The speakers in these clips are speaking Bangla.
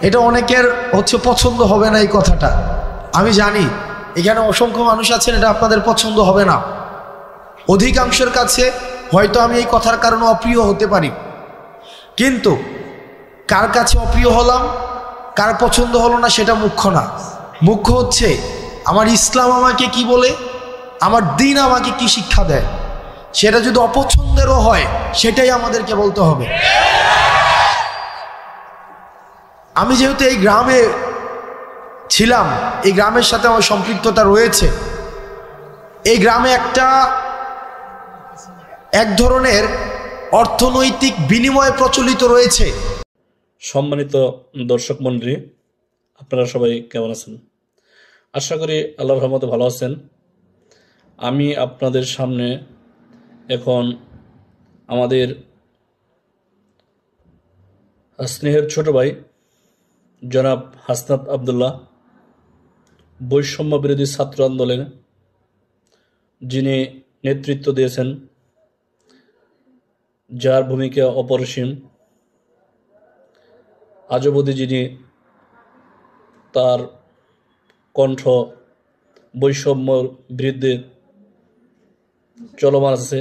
এটা অনেকের পছন্দ হবে না এই কথাটা, আমি জানি। এখানে অসংখ্য মানুষ আছেন, এটা আপনাদের পছন্দ হবে না। অধিকাংশের কাছে হয়তো আমি এই কথার কারণে অপ্রিয় হতে পারি, কিন্তু কার কাছে অপ্রিয় হলাম, কার পছন্দ হলো না সেটা মুখ্য না। মুখ্য হচ্ছে আমার ইসলাম আমাকে কি বলে, আমার দ্বীন আমাকে কি শিক্ষা দেয়। সেটা যদি অপছন্দেরও হয় সেটাই আমাদেরকে বলতে হবে। আমি যেহেতু এই গ্রামে ছিলাম, এই গ্রামের সাথে আমার সম্পৃক্ততা রয়েছে। এই গ্রামে এক ধরনের অর্থনৈতিক বিনিময় প্রচলিত রয়েছে। সম্মানিত দর্শক মণ্ডলী, আপনারা সবাই কেমন আছেন? আশা করি আল্লাহর রহমতে ভালো আছেন। আমি আপনাদের সামনে এখন আমাদের স্নেহের ছোট ভাই জনাব হাসনাত আবদুল্লাহ, বৈষম্য বিরোধী ছাত্র আন্দোলনে যিনি নেতৃত্ব দিয়েছেন, যার ভূমিকা অপরিসীম, আজ অবধি যিনি তার কণ্ঠ বৈষম্যর বিরুদ্ধে চলমান আছে,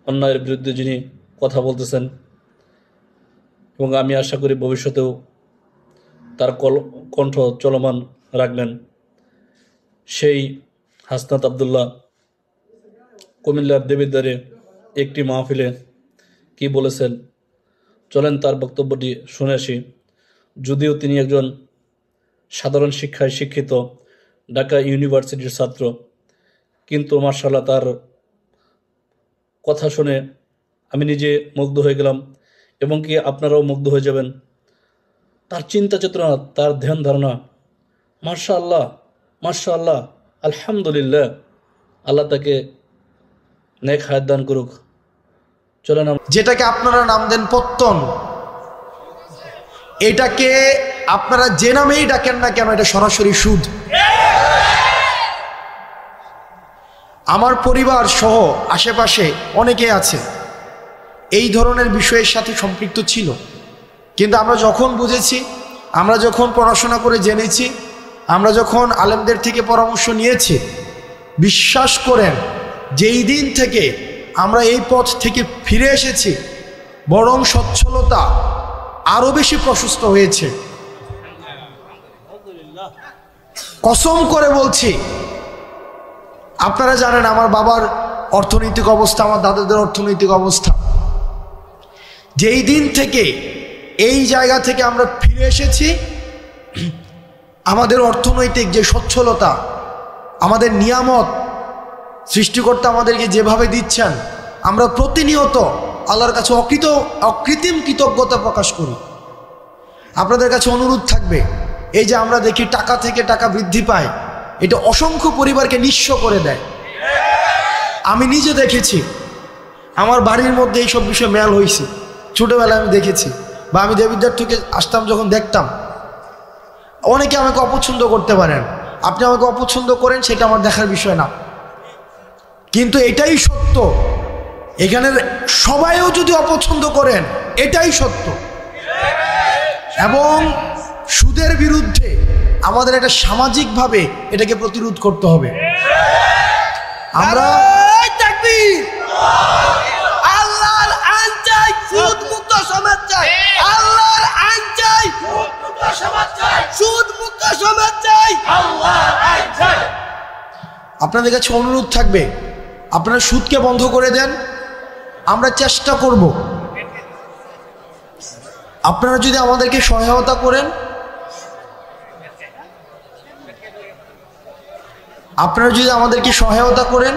অন্যায়ের বিরুদ্ধে যিনি কথা বলতেছেন, এবং আমি আশা করি ভবিষ্যতেও তার কণ্ঠ চলমান রাখবেন, সেই হাসনাত আবদুল্লাহ কুমিল্লার দেবিদ্বারে একটি মাহফিলে কি বলেছেন, চলেন তার বক্তব্যটি শুনে আসি। যদিও তিনি একজন সাধারণ শিক্ষায় শিক্ষিত ঢাকা ইউনিভার্সিটির ছাত্র, কিন্তু মাশাআল্লাহ তার কথা শুনে আমি নিজে মুগ্ধ হয়ে গেলাম, এবং কি আপনারাও মুগ্ধ হয়ে যাবেন। তার চিন্তা চেতনা, তার ধ্যান ধারণা, মাশাআল্লাহ মাশাআল্লাহ, আলহামদুলিল্লাহ। আল্লাহ তাকে নেক হায়াত দান করুক। চলেন, যেটাকে আপনারা নাম দেন পত্তন, এটাকে আপনারা যে নামেই ডাকেন না কেন, এটা সরাসরি সুদ। আমার পরিবার সহ আশেপাশে অনেকে আছে এই ধরনের বিষয়ের সাথে সম্পৃক্ত ছিল, কিন্তু আমরা যখন বুঝেছি, আমরা যখন পড়াশোনা করে জেনেছি, আমরা যখন আলেমদের থেকে পরামর্শ নিয়েছি, বিশ্বাস করেন যেই দিন থেকে আমরা এই পথ থেকে ফিরে এসেছি, বরং সচ্ছলতা আরো বেশি প্রশস্ত হয়েছে। কসম করে বলছি, আপনারা জানেন আমার বাবার অর্থনৈতিক অবস্থা, আমার দাদাদের অর্থনৈতিক অবস্থা। যেই দিন থেকে এই জায়গা থেকে আমরা ফিরে এসেছি, আমাদের অর্থনৈতিক যে সচ্ছলতা, আমাদের নিয়ামত সৃষ্টিকর্তা আমাদেরকে যেভাবে দিচ্ছেন, আমরা প্রতিনিয়ত আল্লাহর কাছে অকৃত্রিম কৃতজ্ঞতা প্রকাশ করি। আপনাদের কাছে অনুরোধ থাকবে, এই যে আমরা দেখি টাকা থেকে টাকা বৃদ্ধি পায়, এটা অসংখ্য পরিবারকে নিঃস্ব করে দেয়। আমি নিজে দেখেছি, আমার বাড়ির মধ্যে এইসব বিষয়ে মেল হয়েছে, ছোটোবেলায় আমি দেখেছি, বা আমি দেবিদ্বার থেকে আসতাম যখন দেখতাম। অনেকে আমাকে অপছন্দ করতে পারেন, আপনি আমাকে অপছন্দ করেন, সেটা আমার দেখার বিষয় না, কিন্তু এটাই সত্য। এখানের সবাইও যদি অপছন্দ করেন, এটাই সত্য। এবং সুদের বিরুদ্ধে আমাদের একটা সামাজিকভাবে এটাকে প্রতিরোধ করতে হবে। আমরা আল্লাহর আইন চাই, সুদ মুক্ত সমাজ চাই। আল্লাহর আইন চাই, সুদ মুক্ত সমাজ চাই। সুদ মুক্ত সমাজ চাই, আল্লাহর আইন চাই। আপনাদের কাছে অনুরোধ থাকবে, আপনারা সুদকে বন্ধ করে দেন। আমরা চেষ্টা করব, আপনারা যদি আমাদেরকে সহায়তা করেন,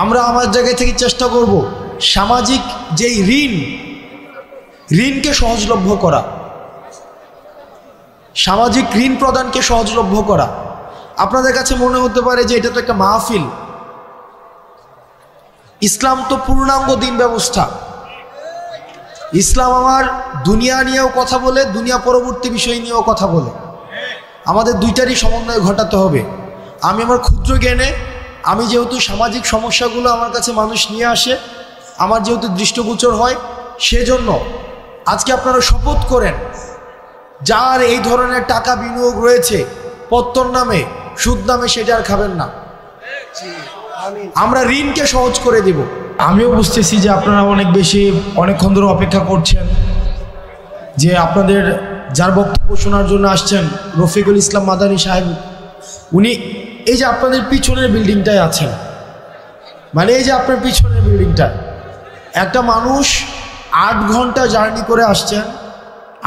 আমরা আমার জায়গা থেকে চেষ্টা করব সামাজিক যেই ঋণকে সহজলভ্য করা, সামাজিক ঋণ প্রদানকে সহজলভ্য করা। আপনাদের কাছে মনে হতে পারে যে এটা তো একটা মাহফিল, ইসলাম তো পূর্ণাঙ্গ দিন ব্যবস্থা। ইসলাম আমার দুনিয়া নিয়েও কথা বলে, দুনিয়া পরবর্তী বিষয় নিয়েও কথা বলে। আমাদের দুইটারই সমন্বয় ঘটাতে হবে। আমি আমার ক্ষুদ্র জ্ঞানে, আমি যেহেতু সামাজিক সমস্যাগুলো আমার কাছে মানুষ নিয়ে আসে, আমার যেহেতু দৃষ্টিগোচর হয়, সেজন্য আজকে আপনারা শপথ করেন যার এই ধরনের টাকা বিনিয়োগ রয়েছে পত্তর নামে, সুদ নামে, সেটা আর খাবেন না। আমরা ঋণকে সহজ করে দেব। আমিও বুঝতেছি যে আপনারা অনেকক্ষণ ধরে অপেক্ষা করছেন, যে আপনাদের যার বক্তব্য শোনার জন্য আসছেন রফিকুল ইসলাম মাদানী সাহেব, উনি এই যে আপনাদের পিছনের বিল্ডিংটায় আছেন, মানে এই যে আপনার পিছনের বিল্ডিংটা, একটা মানুষ 8 ঘন্টা জার্নি করে আসছেন,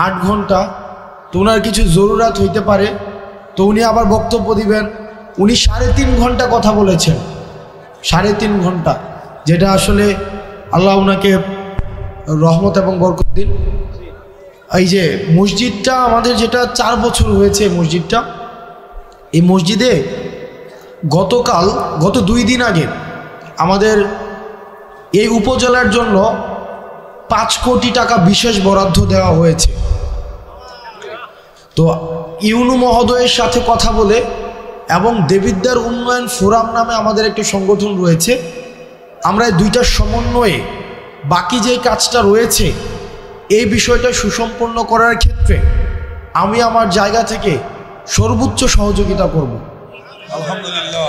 8 ঘন্টা, তো ওনার কিছু জরুরাত হইতে পারে, তো উনি আবার বক্তব্য দিবেন। উনি 3.5 ঘন্টা কথা বলেছেন, 3.5 ঘন্টা, যেটা আসলে আল্লাহ ওনাকে রহমত এবং বরকত দিন। এই যে মসজিদটা আমাদের, যেটা 4 বছর হয়েছে মসজিদটা, এই মসজিদে গত 2 দিন আগে আমাদের এই উপজেলার জন্য 5 কোটি টাকা বিশেষ বরাদ্দ দেওয়া হয়েছে। তো ইউনু মহোদয়ের সাথে কথা বলে, এবং দেবিদ্বার উন্নয়ন ফোরাম নামে আমাদের একটা সংগঠন রয়েছে, আমরা এই দুইটার সমন্বয়ে বাকি যে কাজটা রয়েছে এই বিষয়টা সুসম্পন্ন করার ক্ষেত্রে আমি আমার জায়গা থেকে সর্বোচ্চ সহযোগিতা করব। আলহামদুলিল্লাহ।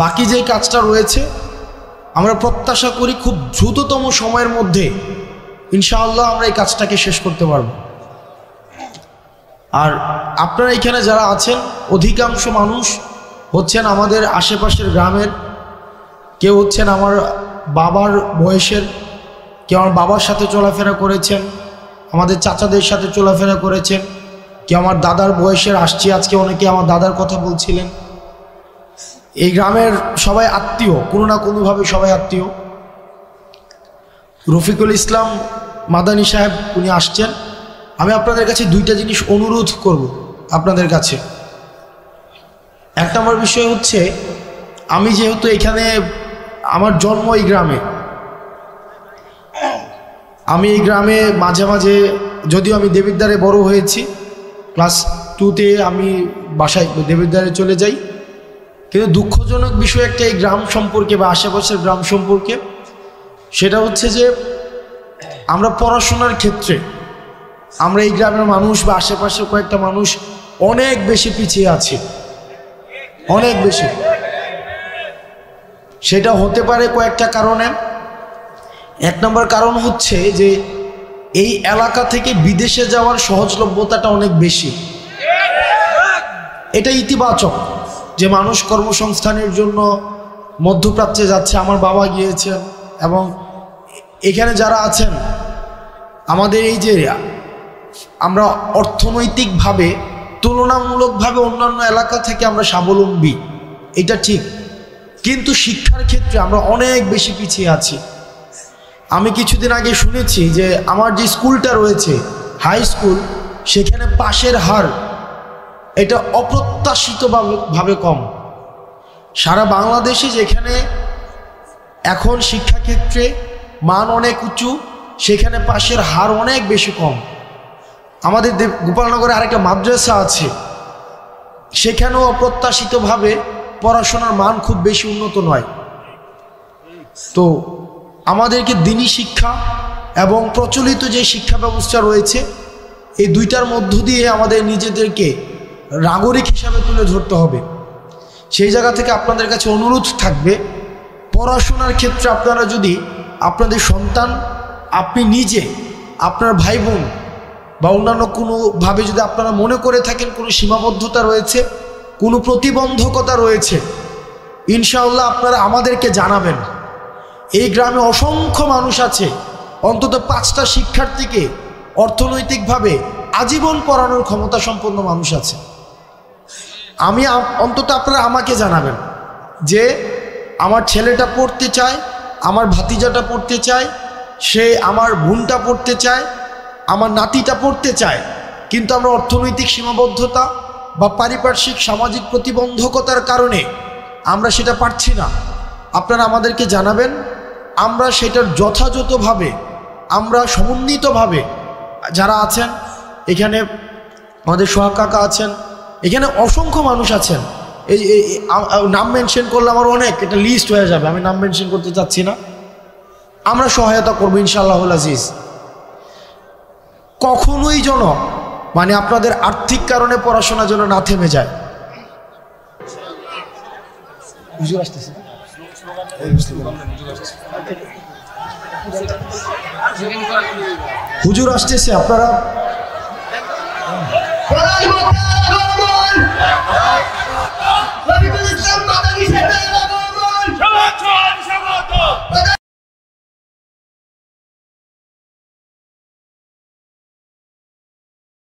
বাকি যে কাজটা রয়েছে আমরা প্রত্যাশা করি খুব দ্রুততম সময়ের মধ্যে ইনশাআল্লাহ আমরা এই কাজটাকে শেষ করতে পারব। আর আপনারা এখানে যারা আছেন অধিকাংশ মানুষ হচ্ছেন আমাদের আশেপাশের গ্রামের, কেউ হচ্ছেন আমার বাবার বয়সের, কেউ আমার বাবার সাথে চলাফেরা করেছেন, আমাদের চাচাদের সাথে চলাফেরা করেছেন, কেউ আমার দাদার বয়সের, আসছি আজকে অনেকে আমার দাদার কথা বলছিলেন। এই গ্রামের সবাই আত্মীয়, কোনো না কোনোভাবে সবাই আত্মীয়। রফিকুল ইসলাম মাদানী সাহেব উনি আসছেন। আমি আপনাদের কাছে 2টা জিনিস অনুরোধ করব আপনাদের কাছে। 1 নম্বর বিষয় হচ্ছে, আমি যেহেতু এখানে আমার জন্ম এই গ্রামে, আমি এই গ্রামে মাঝে মাঝে, যদিও আমি দেবিদ্বারে বড় হয়েছি, ক্লাস 2তে আমি বাসায় দেবিদ্বারে চলে যাই, কিন্তু দুঃখজনক বিষয় একটা এই গ্রাম সম্পর্কে বা আশেপাশের গ্রাম সম্পর্কে, সেটা হচ্ছে যে আমরা পড়াশোনার ক্ষেত্রে আমরা এই গ্রামের মানুষ বা আশেপাশের কয়েকটা মানুষ অনেক বেশি পিছিয়ে আছি, অনেক বেশি। সেটা হতে পারে কয়েকটা কারণে। 1 নম্বর কারণ হচ্ছে যে এই এলাকা থেকে বিদেশে যাওয়ার সহজলভ্যতাটা অনেক বেশি। এটা ইতিবাচক যে মানুষ কর্মসংস্থানের জন্য মধ্যপ্রাচ্যে যাচ্ছে। আমার বাবা গিয়েছেন, এবং এখানে যারা আছেন আমাদের এই যে আমরা অর্থনৈতিকভাবে তুলনামূলকভাবে অন্যান্য এলাকা থেকে আমরা স্বাবলম্বী, এটা ঠিক, কিন্তু শিক্ষার ক্ষেত্রে আমরা অনেক বেশি পিছিয়ে আছি। আমি কিছুদিন আগে শুনেছি যে আমার যে স্কুলটা রয়েছে হাই স্কুল, সেখানে পাশের হার এটা অপ্রত্যাশিতভাবে কম। সারা বাংলাদেশে যেখানে এখন শিক্ষাক্ষেত্রে মান অনেক উঁচু, সেখানে পাশের হার অনেক বেশি কম। আমাদের গোপালনগরে আরেকটা মাদ্রাসা আছে, সেখানেও অপ্রত্যাশিতভাবে পড়াশোনার মান খুব বেশি উন্নত নয়। তো আমাদেরকে দিনী শিক্ষা এবং প্রচলিত যে শিক্ষা ব্যবস্থা রয়েছে, এই 2টার মধ্য দিয়ে আমাদের নিজেদেরকে নাগরিক হিসাবে তুলে ধরতে হবে। সেই জায়গা থেকে আপনাদের কাছে অনুরোধ থাকবে, পড়াশোনার ক্ষেত্রে আপনারা যদি আপনাদের সন্তান, আপনি নিজে, আপনার ভাই বোন বা অন্যান্য কোনোভাবে যদি আপনারা মনে করে থাকেন কোনো সীমাবদ্ধতা রয়েছে, কোনো প্রতিবন্ধকতা রয়েছে, ইনশাআল্লাহ আপনারা আমাদেরকে জানাবেন। এই গ্রামে অসংখ্য মানুষ আছে, অন্তত 5টা শিক্ষার্থীকে অর্থনৈতিকভাবে আজীবন পড়ানোর ক্ষমতা সম্পন্ন মানুষ আছে। আমি অন্তত আপনারা আমাকে জানাবেন যে আমার ছেলেটা পড়তে চায়, আমার ভাতিজাটা পড়তে চায়, সে আমার বোনটা পড়তে চায়, আমার নাতিটা পড়তে চায়, কিন্তু আমরা অর্থনৈতিক সীমাবদ্ধতা বা পারিপার্শ্বিক সামাজিক প্রতিবন্ধকতার কারণে আমরা সেটা পারছি না। আপনারা আমাদেরকে জানাবেন, আমরা সেটার যথাযথভাবে, আমরা সমন্বিতভাবে, যারা আছেন এখানে, আমাদের সোহাগ কাকা আছেন, এখানে অসংখ্য মানুষ আছেন, এই নাম মেনশন করলে আমার অনেক, এটা লিস্ট হয়ে যাবে, আমি নাম মেনশন করতে চাচ্ছি না। আমরা সহায়তা করবো ইনশাআল্লাহুল আজিজ। কখনোই যেন মানে আপনাদের আর্থিক কারণে পড়াশোনা যেন না থেমে যায়। হুজুর আসতেছে, হুজুর আসতেছে, আপনারা প্রধানমন্ত্রী